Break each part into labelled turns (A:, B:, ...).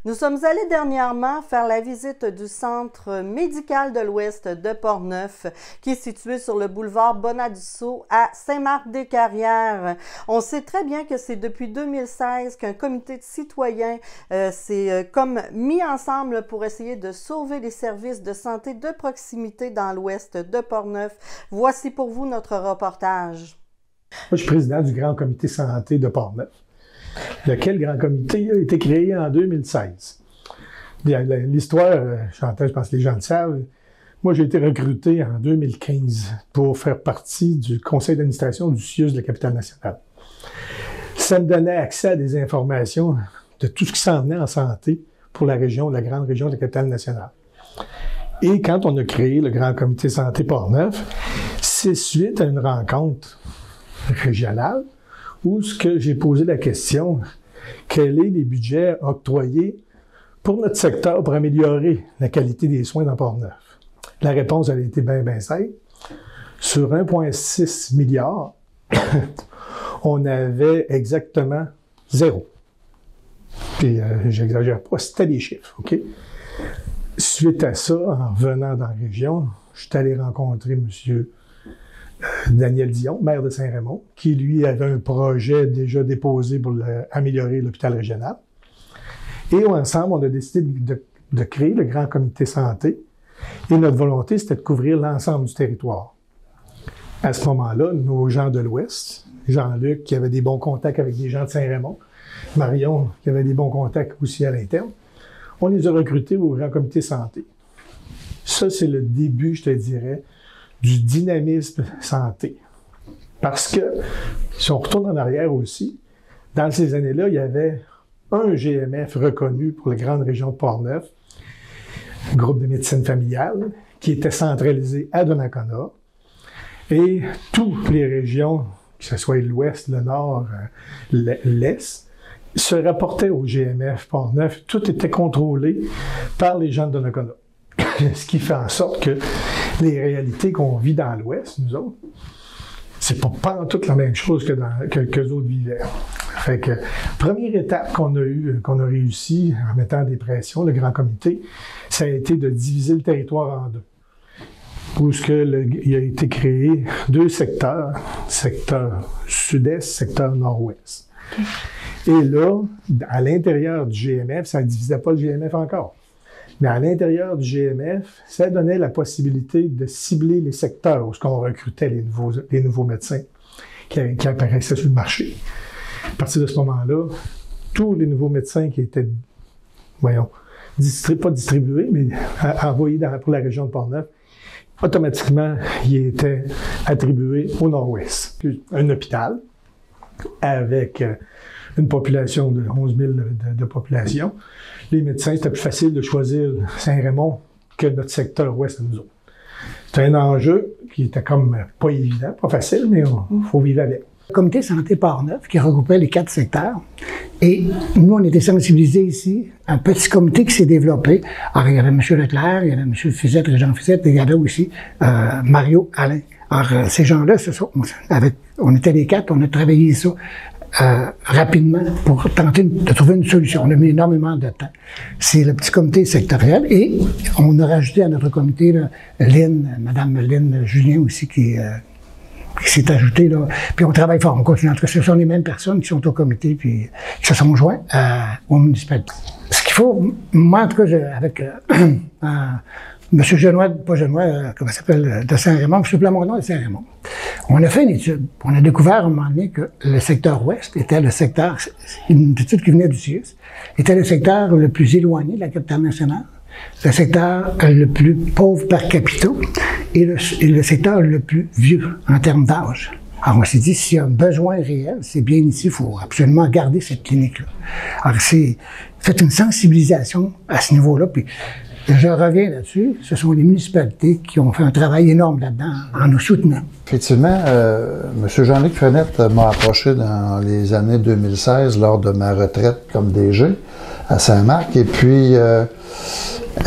A: Nous sommes allés dernièrement faire la visite du Centre médical de l'Ouest de Portneuf, qui est situé sur le boulevard Bonadisseau à Saint-Marc-des-Carrières. On sait très bien que c'est depuis 2016 qu'un comité de citoyens s'est comme mis ensemble pour essayer de sauver les services de santé de proximité dans l'Ouest de Portneuf. Voici pour vous notre reportage.
B: Moi, je suis président du Grand Comité Santé de Portneuf, lequel Grand Comité a été créé en 2016. L'histoire, je pense que les gens le savent, moi j'ai été recruté en 2015 pour faire partie du conseil d'administration du CIUS de la capitale nationale. Ça me donnait accès à des informations de tout ce qui s'en venait en santé pour la région, la grande région de la capitale nationale. Et quand on a créé le Grand Comité Santé Portneuf, c'est suite à une rencontre régionale où ce que j'ai posé la question, quels sont les budgets octroyés pour notre secteur pour améliorer la qualité des soins dans Portneuf? La réponse elle a été bien simple. Sur 1,6 milliard, on avait exactement 0. Puis, j'exagère pas, c'était des chiffres, OK? Suite à ça, en revenant dans la région, je suis allé rencontrer M. Daniel Dion, maire de Saint-Raymond, qui, lui, avait un projet déjà déposé pour améliorer l'hôpital régional. Et ensemble, on a décidé de créer le Grand Comité Santé. Et notre volonté, c'était de couvrir l'ensemble du territoire. À ce moment-là, nos gens de l'Ouest, Jean-Luc, qui avait des bons contacts avec des gens de Saint-Raymond, Marion, qui avait des bons contacts aussi à l'interne, on les a recrutés au Grand Comité Santé. Ça, c'est le début, je te dirais, du dynamisme santé. Parce que, si on retourne en arrière aussi, dans ces années-là, il y avait un GMF reconnu pour la grande région de Portneuf, groupe de médecine familiale, qui était centralisé à Donnacona. Et toutes les régions, que ce soit l'Ouest, le Nord, l'Est, se rapportaient au GMF Portneuf. Tout était contrôlé par les gens de Donnacona. Ce qui fait en sorte que les réalités qu'on vit dans l'Ouest, nous autres, c'est pas en toute la même chose qu'eux autres vivaient. Fait que, première étape qu'on a réussi en mettant des pressions, le Grand Comité, ça a été de diviser le territoire en deux. Où il a été créé 2 secteurs, secteur sud-est, secteur nord-ouest. Et là, à l'intérieur du GMF, ça ne divisait pas le GMF encore. Mais à l'intérieur du GMF, ça donnait la possibilité de cibler les secteurs où on recrutait les nouveaux médecins qui apparaissaient sur le marché. À partir de ce moment-là, tous les nouveaux médecins qui étaient, pas distribués, mais envoyés pour la région de Portneuf, automatiquement, ils étaient attribués au nord-ouest. Un hôpital avec une population de 11 000 de population. Les médecins, c'était plus facile de choisir Saint-Raymond que notre secteur ouest à nous autres. C'était un enjeu qui était comme pas évident, pas facile, mais il faut vivre avec.
C: Le comité santé Portneuf qui regroupait les 4 secteurs. Et nous, on était sensibilisés ici. Un petit comité qui s'est développé. Alors, il y avait M. Leclerc, il y avait M. Fizette, Jean Fizette, et il y avait aussi Mario Alain. Alors, ces gens-là, on était les 4, on a travaillé ça rapidement pour tenter de trouver une solution. On a mis énormément de temps. C'est le petit comité sectoriel et on a rajouté à notre comité là, Mme Lynn Julien aussi qui s'est ajoutée là. Puis on travaille fort, on continue. En tout cas, ce sont les mêmes personnes qui sont au comité puis qui se sont joints aux municipalités. Ce qu'il faut, moi en tout cas, avec M. Genois, pas Genois, comment ça s'appelle, de Saint-Raymond, M. Plamondon de Saint-Raymond. On a fait une étude. On a découvert à un moment donné que le secteur ouest était le secteur, une étude qui venait du CIUS, était le secteur le plus éloigné de la capitale nationale, le secteur le plus pauvre par capita et le secteur le plus vieux en termes d'âge. Alors, on s'est dit, s'il y a un besoin réel, c'est bien ici, il faut absolument garder cette clinique-là. Alors, c'est fait une sensibilisation à ce niveau-là, puis je reviens là-dessus, ce sont les municipalités qui ont fait un travail énorme là-dedans en nous soutenant.
D: Effectivement, M. Jean-Luc Frenette m'a approché dans les années 2016 lors de ma retraite comme DG à Saint-Marc. Et puis,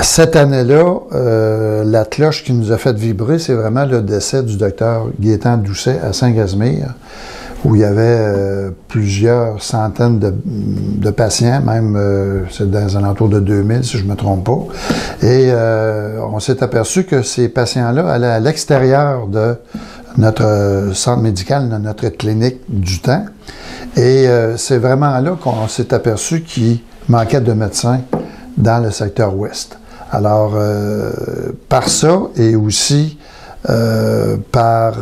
D: cette année-là, la cloche qui nous a fait vibrer, c'est vraiment le décès du docteur Gaétan Doucet à Saint-Casimir, où il y avait plusieurs centaines de patients, même c'est dans les alentours de 2000 si je me trompe pas. Et on s'est aperçu que ces patients-là allaient à l'extérieur de notre centre médical, de notre clinique du temps. Et c'est vraiment là qu'on s'est aperçu qu'il manquait de médecins dans le secteur ouest. Alors, par ça et aussi par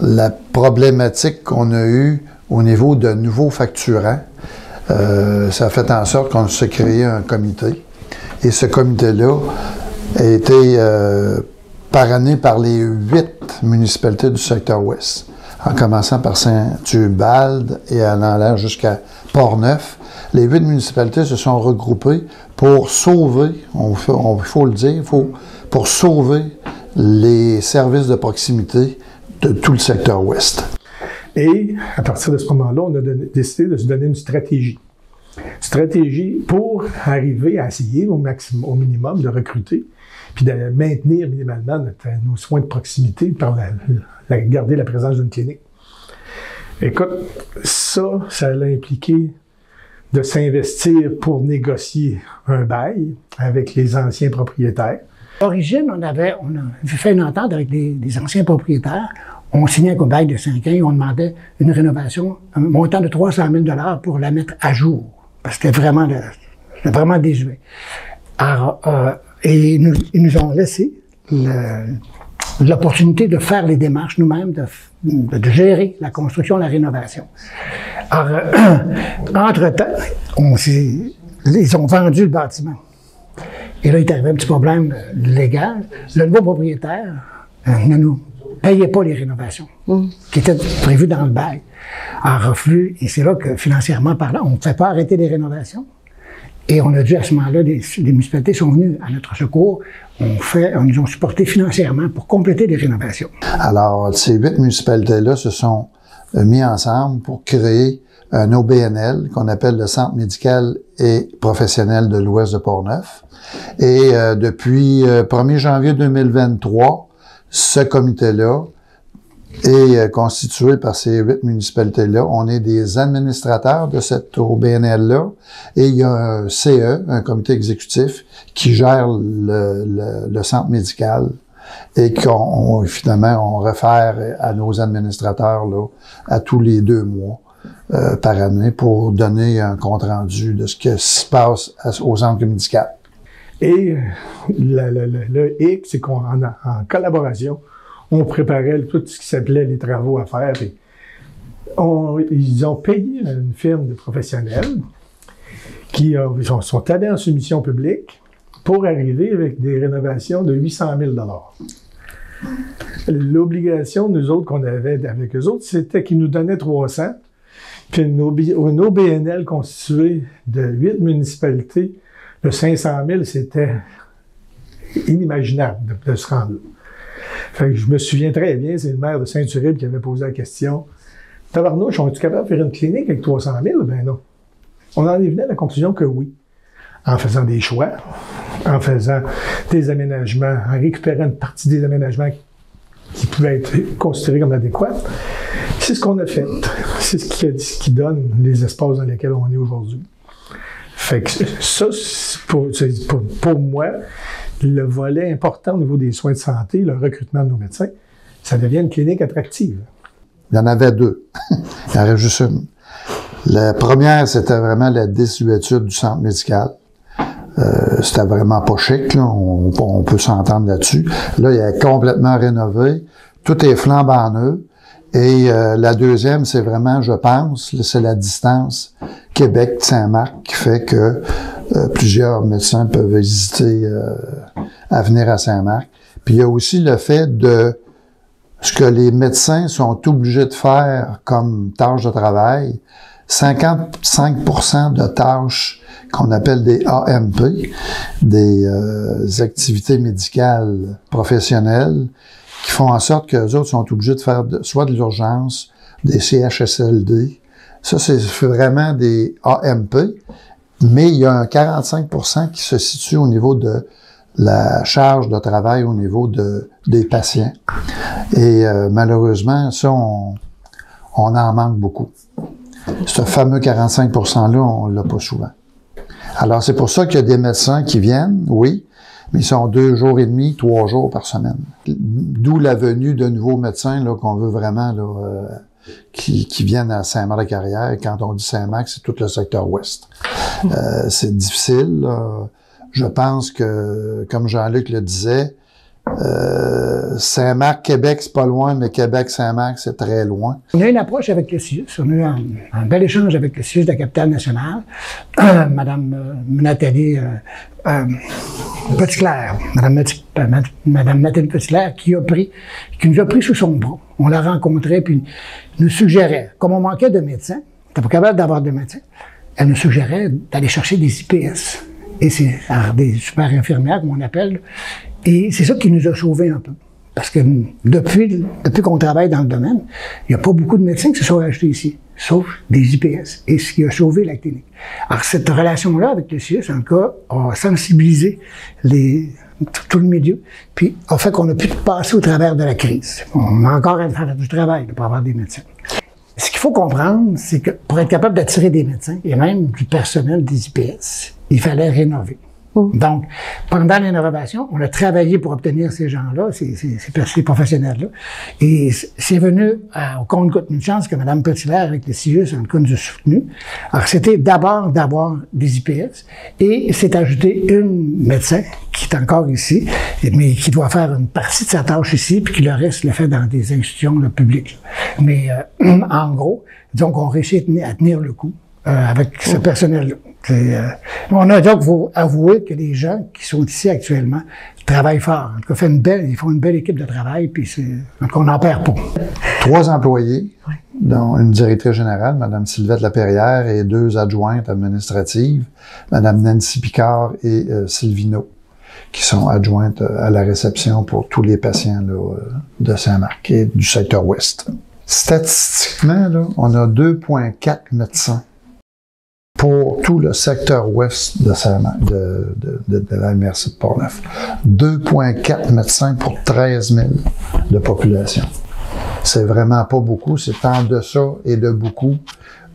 D: la problématique qu'on a eue au niveau de nouveaux facturants, ça a fait en sorte qu'on s'est créé un comité. Et ce comité-là a été parrainé par les 8 municipalités du secteur ouest, en commençant par Saint-Tubald et allant jusqu'à Portneuf. Les 8 municipalités se sont regroupées pour sauver, il faut le dire, pour sauver les services de proximité de tout le secteur ouest.
B: Et à partir de ce moment-là, on a décidé de se donner une stratégie. Stratégie pour arriver à essayer au minimum de recruter, puis de maintenir minimalement nos soins de proximité par garder la présence d'une clinique. Écoute, ça a impliqué de s'investir pour négocier un bail avec les anciens propriétaires.
C: À l'origine, on a fait une entente avec les anciens propriétaires. On signait un bail de 5 ans et on demandait une rénovation, un montant de 300 000 $ pour la mettre à jour. Parce que c'était vraiment désuet. Alors, et ils nous ont laissé l'opportunité de faire les démarches nous-mêmes, de gérer la construction, la rénovation. Alors, entre-temps, ils ont vendu le bâtiment. Et là, il est arrivé un petit problème légal. Le nouveau propriétaire ne nous payait pas les rénovations qui étaient prévues dans le bail. En reflux, et c'est là que financièrement parlant, on ne fait pas arrêter les rénovations. Et on a dû, à ce moment-là, les municipalités sont venues à notre secours. On nous ont supporté financièrement pour compléter les rénovations.
D: Alors, ces 8 municipalités-là se sont mis ensemble pour créer un OBNL qu'on appelle le Centre médical et professionnel de l'Ouest de Portneuf. Et depuis 1er janvier 2023, ce comité-là est constitué par ces 8 municipalités-là. On est des administrateurs de cette OBNL-là et il y a un CE, un comité exécutif, qui gère le centre médical et finalement, on réfère à nos administrateurs là, à tous les 2 mois par année pour donner un compte-rendu de ce qui se passe au centre médical.
B: Et le hic, c'est qu'en collaboration, on préparait tout ce qui s'appelait les travaux à faire. Et ils ont payé une firme de professionnels qui sont allés en soumission publique pour arriver avec des rénovations de 800 000 $. L'obligation, nous autres, qu'on avait avec eux autres, c'était qu'ils nous donnaient 300, puis une OBNL constituée de 8 municipalités, de 500 000, c'était inimaginable de se rendre là. Fait que je me souviens très bien, c'est le maire de Saint-Uribe qui avait posé la question. Tabarnouche, on est-tu capable de faire une clinique avec 300 000? Ben non. On en est venu à la conclusion que oui. En faisant des choix, en faisant des aménagements, en récupérant une partie des aménagements qui pouvaient être considérés comme adéquats. C'est ce qu'on a fait. C'est ce qui donne les espaces dans lesquels on est aujourd'hui. Fait que ça, pour moi, le volet important au niveau des soins de santé, le recrutement de nos médecins, ça devient une clinique attractive.
D: Il y en avait 2. Il y en avait juste une. La première, c'était vraiment la désuétude du centre médical. C'était vraiment pas chic, là. On peut s'entendre là-dessus. Là, il est complètement rénové. Tout est flambant neuf. Et la deuxième, c'est vraiment, je pense, c'est la distance Québec-Saint-Marc qui fait que plusieurs médecins peuvent hésiter à venir à Saint-Marc. Puis il y a aussi le fait de ce que les médecins sont obligés de faire comme tâches de travail. 55% de tâches qu'on appelle des AMP, des activités médicales professionnelles, qui font en sorte que les autres sont obligés de faire soit de l'urgence, des CHSLD. Ça, c'est vraiment des AMP, mais il y a un 45% qui se situe au niveau de la charge de travail au niveau des patients. Et malheureusement, ça, on en manque beaucoup. Ce fameux 45 %-là, on l'a pas souvent. Alors, c'est pour ça qu'il y a des médecins qui viennent, oui, mais ils sont 2 jours et demi, 3 jours par semaine. D'où la venue de nouveaux médecins là, qu'on veut vraiment là, qui viennent à Saint-Marc-de-Carrière. Et quand on dit Saint-Marc, c'est tout le secteur ouest. C'est difficile. Là. Je pense que, comme Jean-Luc le disait, Saint-Marc, Québec, c'est pas loin, mais Québec, Saint-Marc, c'est très loin.
C: On a eu une approche avec le CIUS. On a eu un bel échange avec le CIUS de la capitale nationale. Madame Nathalie Petitclerc, Madame Nathalie Petitclerc, qui nous a pris sous son bras. On l'a rencontrée, puis nous suggérait, comme on manquait de médecins, on n'était pas capable d'avoir de médecins, elle nous suggérait d'aller chercher des IPS. Et c'est des super infirmières, comme on appelle. Et c'est ça qui nous a sauvés un peu. Parce que depuis qu'on travaille dans le domaine, il n'y a pas beaucoup de médecins qui se sont achetés ici, sauf des IPS. Et ce qui a sauvé la clinique. Alors, cette relation-là avec le CIUS, en tout cas, a sensibilisé tout le milieu, puis a fait qu'on a pu passer au travers de la crise. On a encore à faire du travail pour avoir des médecins. Ce qu'il faut comprendre, c'est que pour être capable d'attirer des médecins, et même du personnel des IPS, il fallait rénover. Donc, pendant les rénovations, on a travaillé pour obtenir ces gens-là, ces professionnels-là. Et c'est venu au compte-gouttes. Une chance que Mme Petitclerc, avec le CIUS, en tout cas, nous a soutenus. Alors, c'était d'abord d'avoir des IPS, et c'est ajouté une médecin qui est encore ici, mais qui doit faire une partie de sa tâche ici, puis qui le reste le fait dans des institutions publiques. Mais en gros, disons qu'on réussit à tenir le coup avec ce personnel-là. On a donc faut avouer que les gens qui sont ici actuellement travaillent fort. En tout cas, ils font une belle équipe de travail, puis donc on n'en perd pas.
D: 3 employés, dont une directrice générale, Mme Sylvette Laperrière, et 2 adjointes administratives, Mme Nancy Picard et Sylvino, qui sont adjointes à la réception pour tous les patients là, de Saint-Marc et du secteur ouest. Statistiquement, là, on a 2,4 médecins pour tout le secteur ouest de la MRC de Portneuf. 2,4 médecins pour 13 000 de population. C'est vraiment pas beaucoup, c'est en deçà et de beaucoup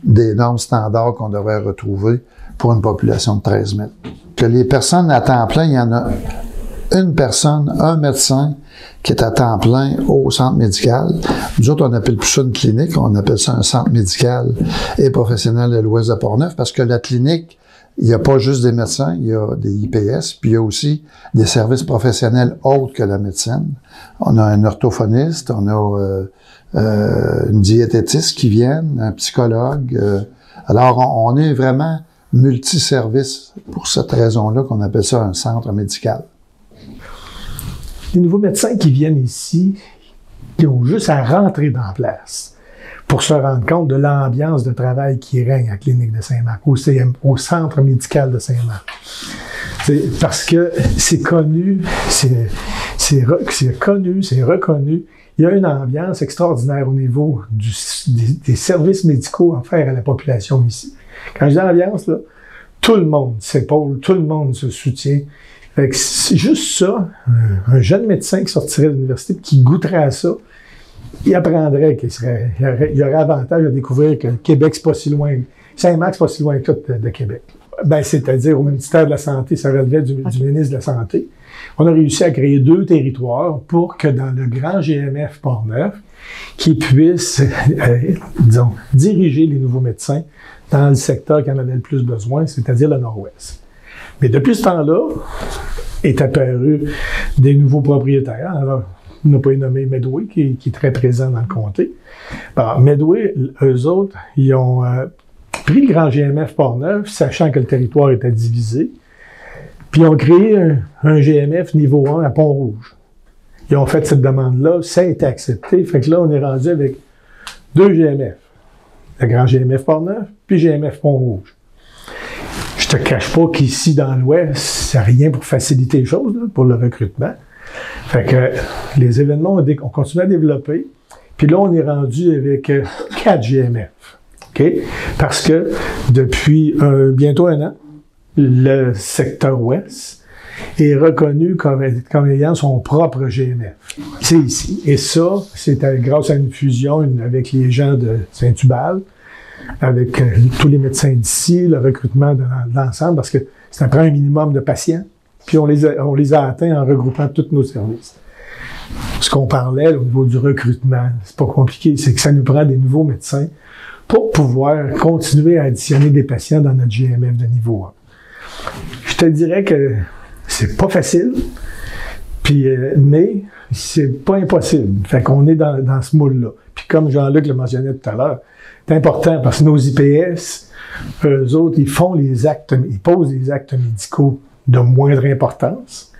D: des normes standards qu'on devrait retrouver pour une population de 13 000. Que les personnes à temps plein, il y en a une personne, un médecin qui est à temps plein au centre médical. Nous autres, on appelle plus ça une clinique, on appelle ça un centre médical et professionnel de l'Ouest de Portneuf, parce que la clinique, il n'y a pas juste des médecins, il y a des IPS, puis il y a aussi des services professionnels autres que la médecine. On a un orthophoniste, on a une diététiste qui vient, un psychologue. Alors, on est vraiment multiservice pour cette raison-là qu'on appelle ça un centre médical.
B: Les nouveaux médecins qui viennent ici, ils ont juste à rentrer dans la place pour se rendre compte de l'ambiance de travail qui règne à la clinique de Saint-Marc, au centre médical de Saint-Marc. C'est parce que c'est connu, c'est reconnu. Il y a une ambiance extraordinaire au niveau des services médicaux offerts à la population ici. Quand je dis ambiance, là, tout le monde s'épaule, tout le monde se soutient. Fait que c'est juste ça, un jeune médecin qui sortirait de l'université, qui goûterait à ça, il apprendrait il y aurait avantage à découvrir que Québec, c'est pas si loin, Saint-Marc, c'est pas si loin que de Québec. Ben, c'est-à-dire au ministère de la Santé, ça relevait du ministre de la Santé. On a réussi à créer 2 territoires pour que dans le grand GMF Portneuf, qui puisse, disons, diriger les nouveaux médecins dans le secteur qui en avait le plus besoin, c'est-à-dire le Nord-Ouest. Mais depuis ce temps-là, est apparu des nouveaux propriétaires. Alors, on n'a pas nommé Medway, qui est très présent dans le comté. Alors, Medway, eux autres, ils ont pris le grand GMF Portneuf, sachant que le territoire était divisé, puis ils ont créé un GMF niveau 1 à Pont-Rouge. Ils ont fait cette demande-là, ça a été accepté, fait que là, on est rendu avec 2 GMF. Le grand GMF Portneuf, puis GMF Pont-Rouge. Je te cache pas qu'ici, dans l'Ouest, c'est rien pour faciliter les choses, là, pour le recrutement. Fait que les événements ont continué à développer. Puis là, on est rendu avec 4 GMF. OK? Parce que depuis bientôt 1 an, le secteur Ouest est reconnu comme ayant son propre GMF. C'est ici. Et ça, c'est grâce à une fusion avec les gens de Saint-Hubal, avec tous les médecins d'ici, le recrutement de l'ensemble, parce que ça prend un minimum de patients, puis on les a atteints en regroupant tous nos services. Ce qu'on parlait au niveau du recrutement, c'est pas compliqué, c'est que ça nous prend des nouveaux médecins pour pouvoir continuer à additionner des patients dans notre GMF de niveau 1. Je te dirais que c'est pas facile, puis, mais c'est pas impossible. Fait qu'on est dans ce moule-là. Puis comme Jean-Luc le mentionnait tout à l'heure, c'est important parce que nos IPS, eux autres, ils posent des actes médicaux de moindre importance,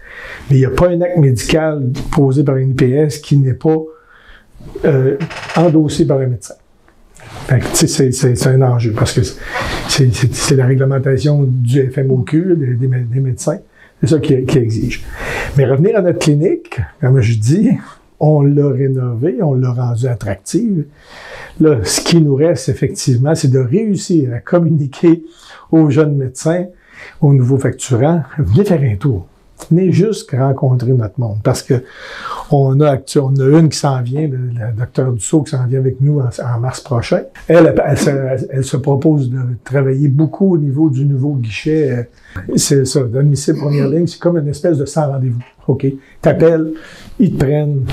B: mais il n'y a pas un acte médical posé par une IPS qui n'est pas endossé par un médecin. Fait que, c'est un enjeu parce que c'est la réglementation du FMOQ, des médecins. C'est ça qui exige. Mais revenir à notre clinique, comme je dis, on l'a rénovée, on l'a rendue attractive. Là, ce qui nous reste, effectivement, c'est de réussir à communiquer aux jeunes médecins, aux nouveaux facturants. Venez faire un tour. Venez juste rencontrer notre monde. Parce que on a une qui s'en vient, le docteur Dussault qui s'en vient avec nous en mars prochain. Elle se propose de travailler beaucoup au niveau du nouveau guichet. C'est ça, d'admissible première ligne, c'est comme une espèce de sans rendez-vous. OK? T'appelles, ils te prennent,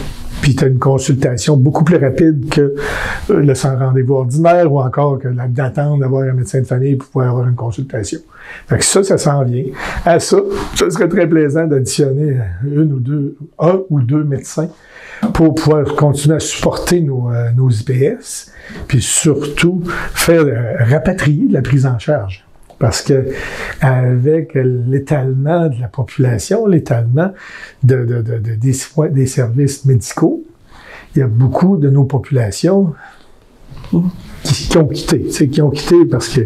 B: puis tu as une consultation beaucoup plus rapide que le sans rendez-vous ordinaire ou encore que d'attendre d'avoir un médecin de famille pour pouvoir avoir une consultation. Fait que ça s'en vient. À ça, ça serait très plaisant d'additionner un ou deux médecins pour pouvoir continuer à supporter nos IPS, puis surtout faire rapatrier de la prise en charge. Parce que avec l'étalement de la population, l'étalement des services médicaux, il y a beaucoup de nos populations qui ont quitté. Qui ont quitté parce que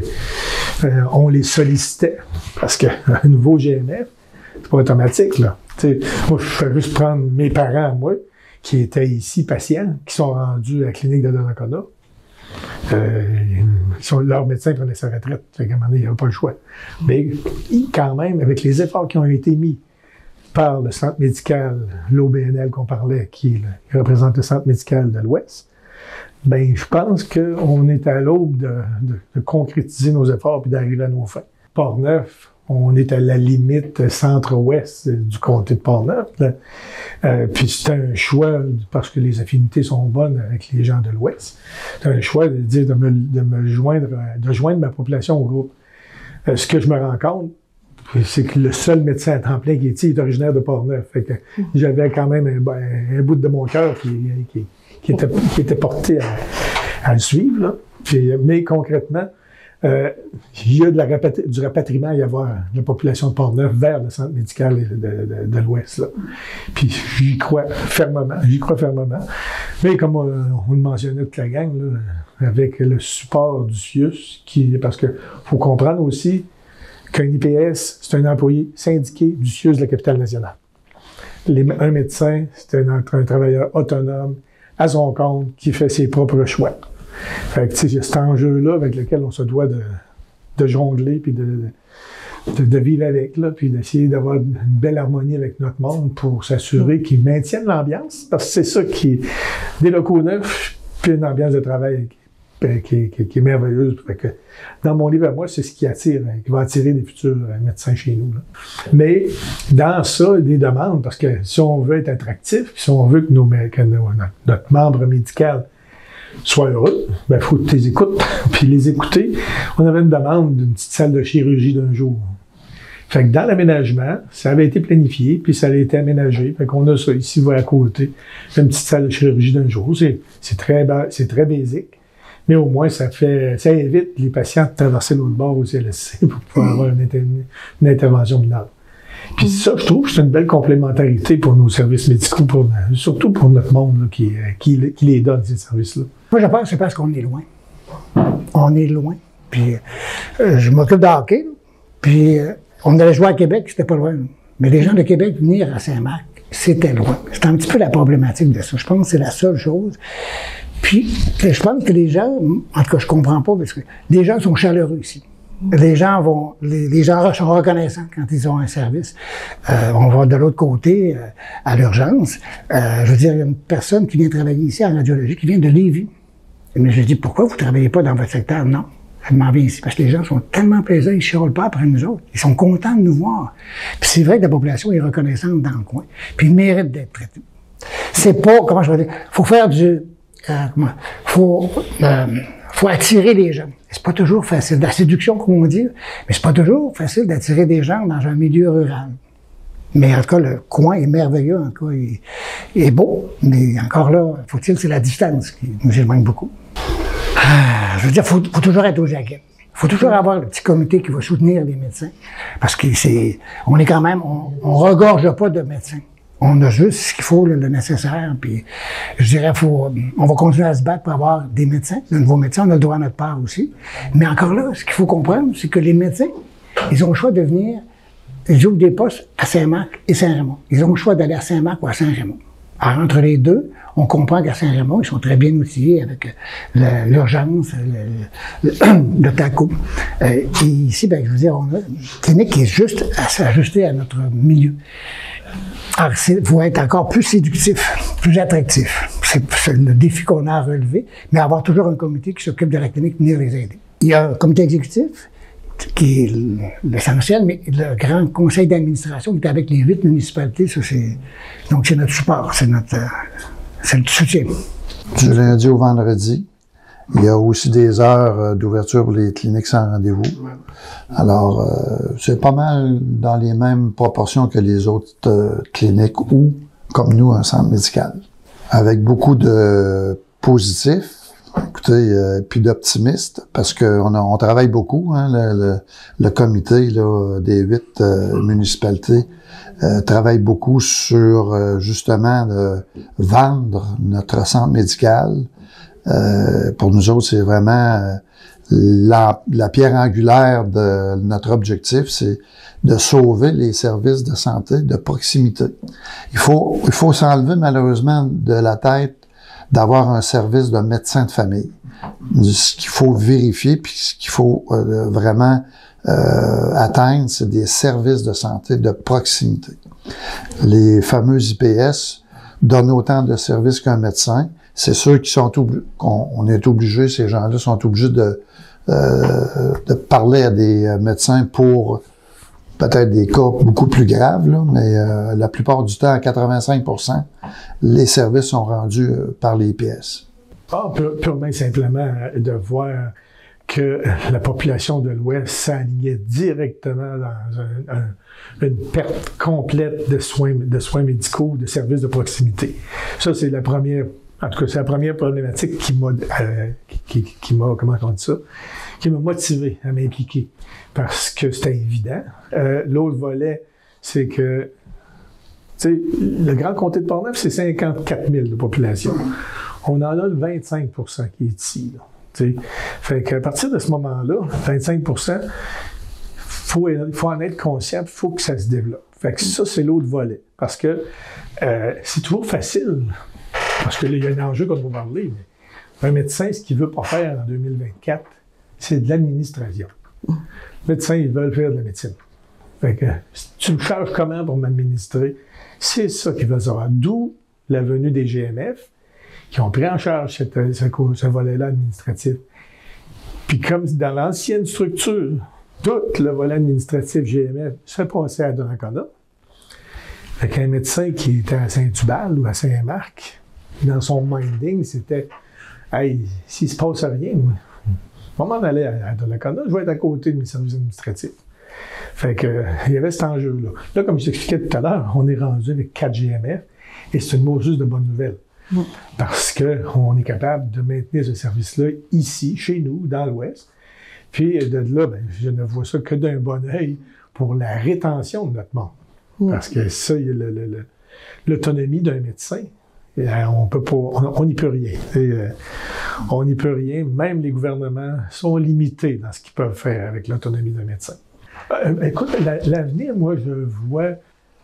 B: on les sollicitait. Parce qu'un nouveau GMF, c'est pas automatique, là. Moi, je fais juste prendre mes parents, moi, qui étaient ici patients, qui sont rendus à la clinique de Donnacona. Leur médecin prenait sa retraite. Fait qu'à un moment donné, il n'y avait pas le choix. Mais quand même, avec les efforts qui ont été mis par le centre médical, l'OBNL qu'on parlait, qui représente le centre médical de l'Ouest, ben je pense qu'on est à l'aube de concrétiser nos efforts et d'arriver à nos fins. Portneuf, on est à la limite centre-ouest du comté de Portneuf. Puis c'est un choix, parce que les affinités sont bonnes avec les gens de l'Ouest, c'est un choix de dire de joindre ma population au groupe. Ce que je me rends compte, c'est que le seul médecin à temps plein qui est originaire de Portneuf. Fait que j'avais quand même un bout de mon cœur qui était porté à le suivre. Là. Puis, mais concrètement, il y a du rapatriement à y avoir de la population de Portneuf vers le centre médical de l'Ouest. Là. Puis j'y crois fermement. Mais comme on le mentionnait toute la gang, là, avec le support du CIUS, parce que faut comprendre aussi qu'un IPS, c'est un employé syndiqué du CIUS de la capitale nationale. Un médecin, c'est un travailleur autonome, à son compte, qui fait ses propres choix. Fait que, tu sais, il y a cet enjeu-là avec lequel on se doit de jongler puis de vivre avec, là, puis d'essayer d'avoir une belle harmonie avec notre monde pour s'assurer qu'ils maintiennent l'ambiance, parce que c'est ça qui est des locaux neufs, puis une ambiance de travail qui est merveilleuse. Fait que, dans mon livre à moi, c'est ce qui va attirer les futurs médecins chez nous. Là. Mais dans ça, des demandes, parce que si on veut être attractif, puis si on veut que notre membre médical soit heureux, ben faut que tu les écoutes. Puis les écouter, on avait une demande d'une petite salle de chirurgie d'un jour. Fait que dans l'aménagement, ça avait été planifié, puis ça a été aménagé. Fait qu'on a ça ici, à côté, une petite salle de chirurgie d'un jour. C'est très basique. Mais au moins, ça évite les patients de traverser l'autre bord au CLSC pour pouvoir avoir une intervention mineure. Puis ça, je trouve que c'est une belle complémentarité pour nos services médicaux, surtout pour notre monde là, qui les donne, ces services-là.
C: Moi, je pense que c'est parce qu'on est loin. On est loin. Puis je m'occupe de hockey, puis on allait jouer à Québec, c'était pas loin. Mais les gens de Québec venir à Saint-Marc, c'était loin. C'est un petit peu la problématique de ça. Je pense que c'est la seule chose. Puis, je pense que les gens, en tout cas, je comprends pas, parce que les gens sont chaleureux ici. Les gens sont reconnaissants quand ils ont un service. On va de l'autre côté, à l'urgence. Je veux dire, il y a une personne qui vient travailler ici en radiologie, qui vient de Lévis. Mais je dis, pourquoi vous travaillez pas dans votre secteur? Non. Elle m'en vient ici parce que les gens sont tellement plaisants, ils chiolent pas après nous autres. Ils sont contents de nous voir. Puis c'est vrai que la population est reconnaissante dans le coin. Puis ils méritent d'être traités. C'est pas, comment je vais dire, faut faire faut attirer les gens. C'est pas toujours facile. De la séduction, comme on dit, mais c'est pas toujours facile d'attirer des gens dans un milieu rural. Mais en tout cas, le coin est merveilleux, en tout cas, il est beau. Mais encore là, c'est la distance qui nous éloigne beaucoup. Je veux dire, faut toujours être aux aguets. Faut toujours avoir le petit comité qui va soutenir les médecins. Parce que on est quand même, on regorge pas de médecins. On a juste ce qu'il faut, le nécessaire. Puis, je dirais, on va continuer à se battre pour avoir des médecins, de nouveaux médecins. On a le droit à notre part aussi. Mais encore là, ce qu'il faut comprendre, c'est que les médecins, ils ont le choix de venir, ils ouvrent des postes à Saint-Marc et Saint-Raymond. Ils ont le choix d'aller à Saint-Marc ou à Saint-Raymond. Alors, entre les deux, on comprend qu'à Saint-Raymond, ils sont très bien outillés avec l'urgence, le TACO. Et ici, ben, je veux dire, on a une clinique qui est juste à s'ajuster à notre milieu. Alors, il faut être encore plus séductif, plus attractif. C'est le défi qu'on a à relever, mais avoir toujours un comité qui s'occupe de la clinique, venir les aider. Il y a un comité exécutif, qui est l'essentiel, mais le grand conseil d'administration qui est avec les 8 municipalités, donc c'est notre support, c'est le soutien.
D: Du lundi au vendredi, il y a aussi des heures d'ouverture pour les cliniques sans rendez-vous. Alors, c'est pas mal dans les mêmes proportions que les autres cliniques ou, comme nous, un centre médical. Avec beaucoup de positifs, écoutez, puis d'optimistes, parce que on travaille beaucoup, hein, le comité là, des 8 municipalités travaille beaucoup sur justement vendre notre centre médical. Pour nous autres, c'est vraiment la pierre angulaire de notre objectif, c'est de sauver les services de santé de proximité. Il faut s'enlever malheureusement de la tête d'avoir un service de médecin de famille. Ce qu'il faut vérifier, puis ce qu'il faut vraiment atteindre, c'est des services de santé de proximité. Les fameux IPS donnent autant de services qu'un médecin. C'est ceux qui sont on est obligé, ces gens-là sont obligés de parler à des médecins pour peut-être des cas beaucoup plus graves, là, mais la plupart du temps, à 85%, les services sont rendus par les IPS.
B: Purement et simplement de voir que la population de l'Ouest s'alignait directement dans une perte complète de soins médicaux, de services de proximité. Ça, c'est la première, en tout cas, c'est la première problématique qui m'a, comment on dit ça, qui m'a motivé à m'impliquer. Parce que c'était évident. L'autre volet, c'est que, tu sais, le Grand Comté de Portneuf, c'est 54 000 de population. On en a le 25% qui est ici, là. T'sais. Fait qu'à partir de ce moment-là, 25%, faut en être conscient, il faut que ça se développe. Fait que ça, c'est l'autre volet. Parce que c'est toujours facile, parce que là, il y a un enjeu qu'on va parler, mais un médecin, ce qu'il veut pas faire en 2024, c'est de l'administration. Les médecins, ils veulent faire de la médecine. Fait que tu me charges comment pour m'administrer? C'est ça qu'ils veulent savoir. D'où la venue des GMF, qui ont pris en charge ce volet-là administratif. Puis comme dans l'ancienne structure, tout le volet administratif GMF se passait à Donnacona. Fait qu'un médecin qui était à Saint-Tubal ou à Saint-Marc, dans son minding, c'était « Hey, s'il se passe rien, on m'en allait à Donnacona, je vais être à côté de mes services administratifs. » Fait que, il y avait cet enjeu-là. Là, comme je t'expliquais tout à l'heure, on est rendu avec 4 GMF et c'est une mauvaise de bonne nouvelle. Parce qu'on est capable de maintenir ce service-là ici, chez nous, dans l'Ouest. Puis de là, ben, je ne vois ça que d'un bon œil pour la rétention de notre monde. Parce que ça, il y a l'autonomie d'un médecin. On peut pas, on n'y peut rien. On n'y peut rien. Même les gouvernements sont limités dans ce qu'ils peuvent faire avec l'autonomie d'un médecin. Écoute, l'avenir, moi, je vois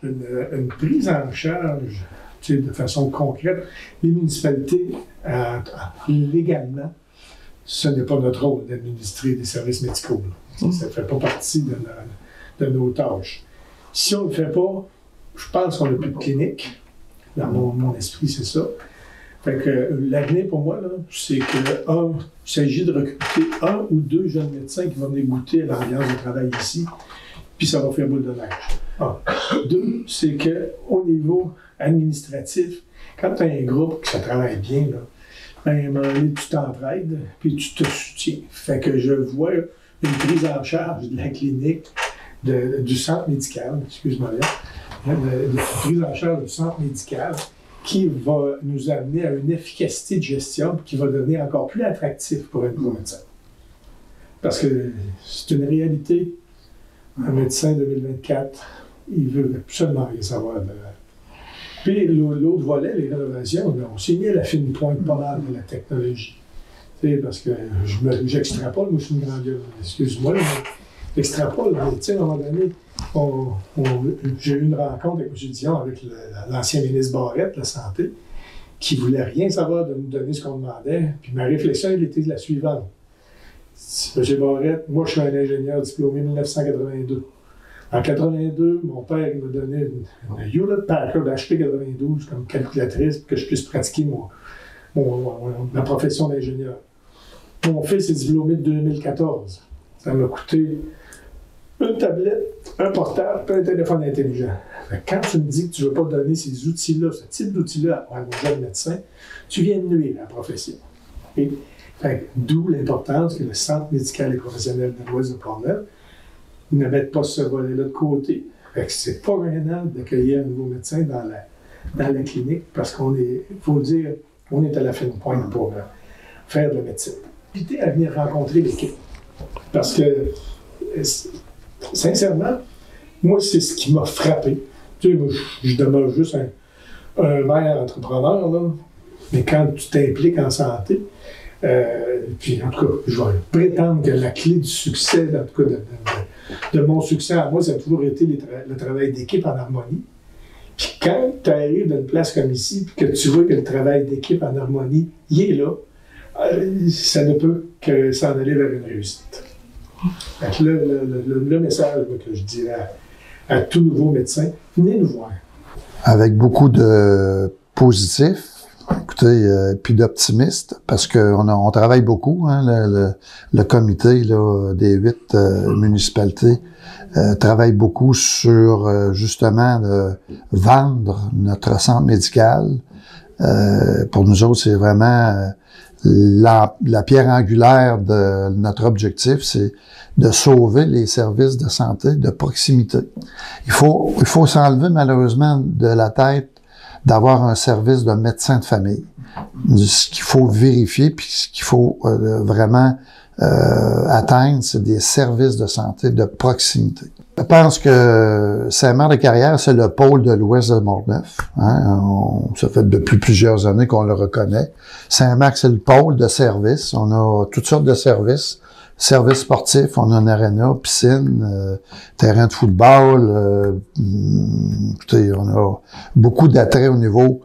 B: une prise en charge de façon concrète, les municipalités, légalement, ce n'est pas notre rôle d'administrer des services médicaux. Ça ne fait pas partie de nos tâches. Si on ne le fait pas, je pense qu'on n'a plus de clinique. Dans mon esprit, c'est ça. Fait que l'avenir pour moi, là, c'est que, il s'agit de recruter 1 ou 2 jeunes médecins qui vont venir goûter à l'ambiance de travail ici, puis ça va faire boule de neige. 2, c'est qu'au niveau administratif, quand tu as un groupe qui ça travaille bien, là, ben, à un moment donné, tu t'entraides, puis tu te soutiens. Fait que je vois une prise en charge de la clinique, du centre médical, excuse-moi là, de prise en charge du centre médical, qui va nous amener à une efficacité de gestion qui va devenir encore plus attractif pour un nouveau médecin. Parce que c'est une réalité. Un médecin 2024, il veut absolument rien savoir de... Puis l'autre volet, les rénovations, on s'est mis à la fine pointe pas mal de la technologie. Tu sais, parce que j'extrapole, moi je suis une grande gueule, excuse-moi, mais j'extrapole, mais tu sais, à un moment donné, j'ai eu une rencontre avec M. Dion, avec l'ancien ministre Barrette de la Santé, qui ne voulait rien savoir de nous donner ce qu'on demandait. Puis ma réflexion, elle était la suivante. M. Barrette, moi je suis un ingénieur diplômé en 1982. En 82, mon père m'a donné une Hewlett Packard HP 92 comme calculatrice pour que je puisse pratiquer ma profession d'ingénieur. Mon fils est diplômé de 2014. Ça m'a coûté une tablette, un portable, puis un téléphone intelligent. Quand tu me dis que tu ne veux pas donner ces outils-là, ce type d'outils-là à un jeune médecin, tu viens de nuire à la profession. D'où l'importance que le Centre médical et professionnel de l'Ouest de Portneuf ne mette pas ce volet-là de côté. C'est pas gênant d'accueillir un nouveau médecin dans la clinique parce qu'on est, il faut le dire, on est à la fine pointe pour faire de la médecine. Inviter à venir rencontrer l'équipe. Parce que, sincèrement, moi, c'est ce qui m'a frappé. Tu sais, moi, je demeure juste un maire entrepreneur, là, mais quand tu t'impliques en santé, puis en tout cas, je vais prétendre que la clé du succès, en tout cas de mon succès à moi, ça a toujours été le travail d'équipe en harmonie. Puis quand tu arrives dans une place comme ici, puis que tu vois que le travail d'équipe en harmonie, il est là, ça ne peut que s'en aller vers une réussite. Donc le message que je dirais à tout nouveau médecin, venez nous voir.
D: Avec beaucoup de positifs, écoutez, puis d'optimistes, parce qu'on travaille beaucoup, hein, le comité là, des 8 municipalités travaille beaucoup sur justement vendre notre centre médical. Pour nous autres, c'est vraiment la pierre angulaire de notre objectif, c'est de sauver les services de santé de proximité. Il faut s'enlever malheureusement de la tête d'avoir un service de médecin de famille. Ce qu'il faut vérifier, puis ce qu'il faut vraiment atteindre, c'est des services de santé de proximité. Je pense que Saint-Marc-de-Carrière, c'est le pôle de l'ouest de Portneuf. Hein? Ça fait depuis plusieurs années qu'on le reconnaît. Saint-Marc, c'est le pôle de services. On a toutes sortes de services. Services sportifs, on a une aréna, piscine, terrain de football. Écoutez, on a beaucoup d'attraits au niveau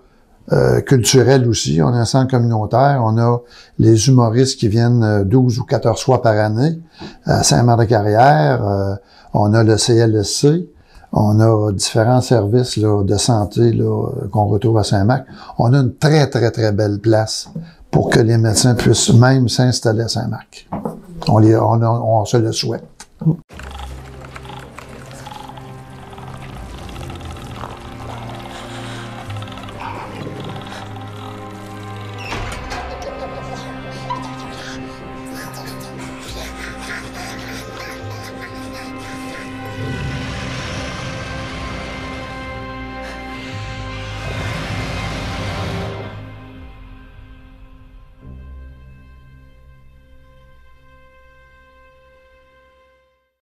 D: culturel aussi. On a un centre communautaire. On a les humoristes qui viennent 12 ou 14 fois par année à Saint-Marc-de-Carrière. On a le CLSC. On a différents services là, de santé là, qu'on retrouve à Saint-Marc. On a une très, très, très belle place pour que les médecins puissent même s'installer à Saint-Marc. On se le souhaite.